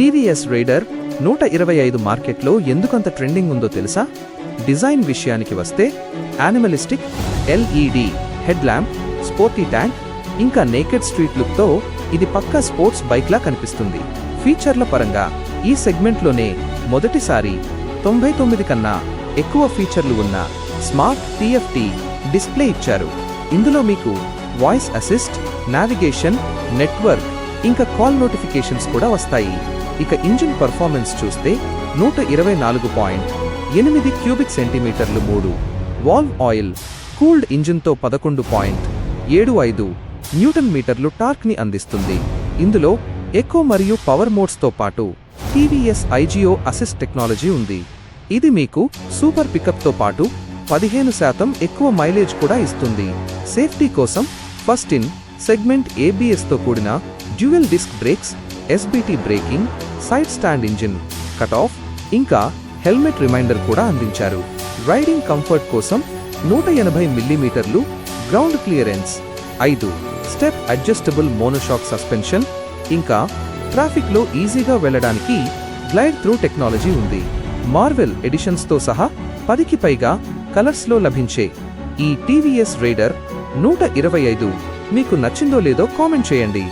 TVS rider 125 మార్కెట్లో ఎందుకంత trending ఉందో తెలుసా? డిజైన్ విషయానికి వస్తే animalistic LED head lamp, sporty tank, ఇంకా నేకెడ్ స్ట్రీట్ లుక్తో ఇది పక్కా స్పోర్ట్స్ బైక్లా కనిపిస్తుంది. ఫీచర్ల పరంగా ఈ సెగ్మెంట్లోనే మొదటిసారి 99 కన్నా ఎక్కువ ఫీచర్లు ఉన్న స్మార్ట్ టీఎఫ్టీ డిస్ప్లే ఇచ్చారు. ఇందులో మీకు వాయిస్ అసిస్ట్, నావిగేషన్, నెట్వర్క్, ఇంకా కాల్ నోటిఫికేషన్స్ కూడా వస్తాయి. ఇక ఇంజిన్ పర్ఫార్మెన్స్ చూస్తే 124.8 క్యూబిక్ సెంటీమీటర్లు 3 వాల్వ్ ఆయిల్ కూల్డ్ ఇంజిన్తో 11.75 న్యూటన్ మీటర్లు టార్క్ని అందిస్తుంది. ఇందులో ఎకో మరియు పవర్ మోడ్స్తో పాటు టీవీఎస్ ఐజిఓ అసిస్ట్ టెక్నాలజీ ఉంది. ఇది మీకు సూపర్ పికప్తో పాటు 15% ఎక్కువ మైలేజ్ కూడా ఇస్తుంది. సేఫ్టీ కోసం ఫస్ట్ ఇన్ సెగ్మెంట్ ఏబిఎస్తో కూడిన dual disc brakes, SBT braking, side stand engine cut off, ఇంకా హెల్మెట్ రిమైండర్ కూడా అందించారు. రైడింగ్ కంఫర్ట్ కోసం 180 మిల్లీమీటర్లు ground clearance, 5 step adjustable monoshock suspension, ఇంకా ట్రాఫిక్లో ఈజీగా వెళ్లడానికి గ్లైడ్ త్రూ టెక్నాలజీ ఉంది. మార్వెల్ ఎడిషన్స్తో సహా 10కి పైగా కలర్స్లో లభించే ఈ టీవీఎస్ రైడర్ 125 మీకు నచ్చిందో లేదో కామెంట్ చేయండి.